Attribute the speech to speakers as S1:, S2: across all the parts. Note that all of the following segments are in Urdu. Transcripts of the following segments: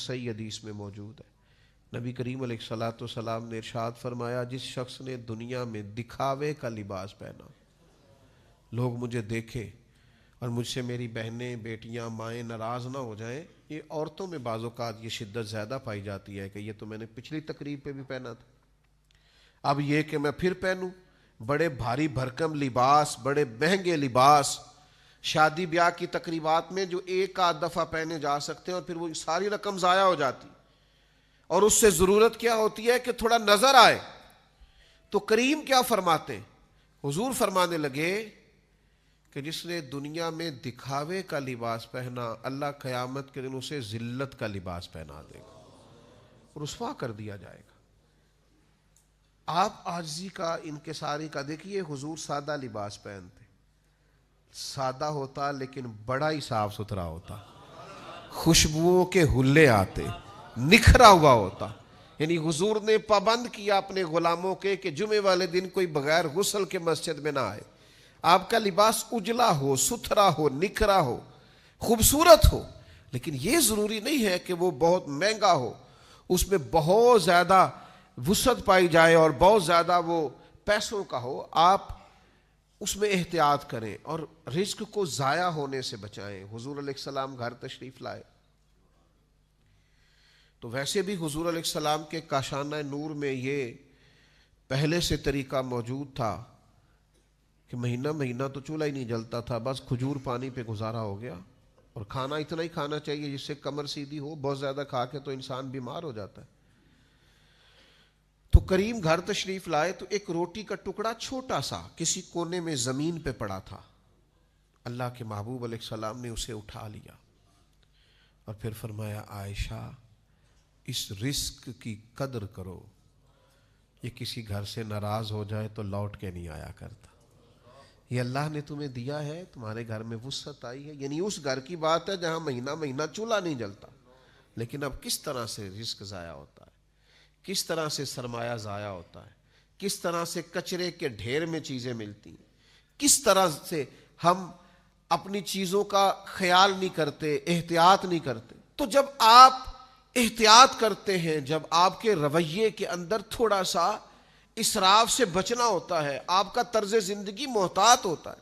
S1: صحیح حدیث میں موجود ہے. نبی کریم علیہ الصلوۃ والسلام نے ارشاد فرمایا جس شخص نے دنیا میں دکھاوے کا لباس پہنا, لوگ مجھے دیکھیں اور مجھ سے میری بہنیں بیٹیاں مائیں ناراض نہ ہو جائیں. یہ عورتوں میں بعض اوقات یہ شدت زیادہ پائی جاتی ہے کہ یہ تو میں نے پچھلی تقریب پہ بھی پہنا تھا, اب یہ کہ میں پھر پہنوں. بڑے بھاری بھرکم لباس, بڑے مہنگے لباس, شادی بیاہ کی تقریبات میں جو ایک آدھ دفعہ پہنے جا سکتے ہیں اور پھر وہ ساری رقم ضائع ہو جاتی, اور اس سے ضرورت کیا ہوتی ہے کہ تھوڑا نظر آئے. تو کریم کیا فرماتے, حضور فرمانے لگے کہ جس نے دنیا میں دکھاوے کا لباس پہنا, اللہ قیامت کے دن اسے ذلت کا لباس پہنا دے گا, رسوا کر دیا جائے گا. آپ عاجزی کا, انکساری کا, دیکھیے حضور سادہ لباس پہنتے, سادہ ہوتا لیکن بڑا ہی صاف ستھرا ہوتا, خوشبوؤں کے حلے آتے, نکھرا ہوا ہوتا. یعنی حضور نے پابند کیا اپنے غلاموں کے کہ جمعے والے دن کوئی بغیر غسل کے مسجد میں نہ آئے. آپ کا لباس اجلا ہو, ستھرا ہو, نکھرا ہو, خوبصورت ہو, لیکن یہ ضروری نہیں ہے کہ وہ بہت مہنگا ہو, اس میں بہت زیادہ وسعت پائی جائے اور بہت زیادہ وہ پیسوں کا ہو. آپ اس میں احتیاط کریں اور رزق کو ضائع ہونے سے بچائیں. حضور علیہ السلام گھر تشریف لائے تو ویسے بھی حضور علیہ السلام کے کاشانہ نور میں یہ پہلے سے طریقہ موجود تھا کہ مہینہ مہینہ تو چولہا ہی نہیں جلتا تھا, بس کھجور پانی پہ گزارا ہو گیا. اور کھانا اتنا ہی کھانا چاہیے جس سے کمر سیدھی ہو, بہت زیادہ کھا کے تو انسان بیمار ہو جاتا ہے. تو کریم گھر تشریف لائے تو ایک روٹی کا ٹکڑا چھوٹا سا کسی کونے میں زمین پہ پڑا تھا. اللہ کے محبوب علیہ السلام نے اسے اٹھا لیا اور پھر فرمایا عائشہ اس رزق کی قدر کرو, یہ کسی گھر سے ناراض ہو جائے تو لوٹ کے نہیں آیا کرتا. یہ اللہ نے تمہیں دیا ہے, تمہارے گھر میں وسعت آئی ہے. یعنی اس گھر کی بات ہے جہاں مہینہ مہینہ چولہا نہیں جلتا, لیکن اب کس طرح سے رزق ضائع ہوتا ہے, کس طرح سے سرمایہ ضائع ہوتا ہے, کس طرح سے کچرے کے ڈھیر میں چیزیں ملتی ہیں, کس طرح سے ہم اپنی چیزوں کا خیال نہیں کرتے, احتیاط نہیں کرتے. تو جب آپ احتیاط کرتے ہیں, جب آپ کے رویے کے اندر تھوڑا سا اسراف سے بچنا ہوتا ہے, آپ کا طرز زندگی محتاط ہوتا ہے.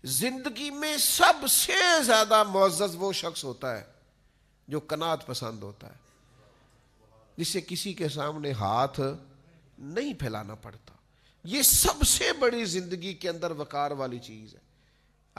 S1: زندگی میں سب سے زیادہ معزز وہ شخص ہوتا ہے جو قناعت پسند ہوتا ہے, جسے کسی کے سامنے ہاتھ نہیں پھیلانا پڑتا. یہ سب سے بڑی زندگی کے اندر وقار والی چیز ہے.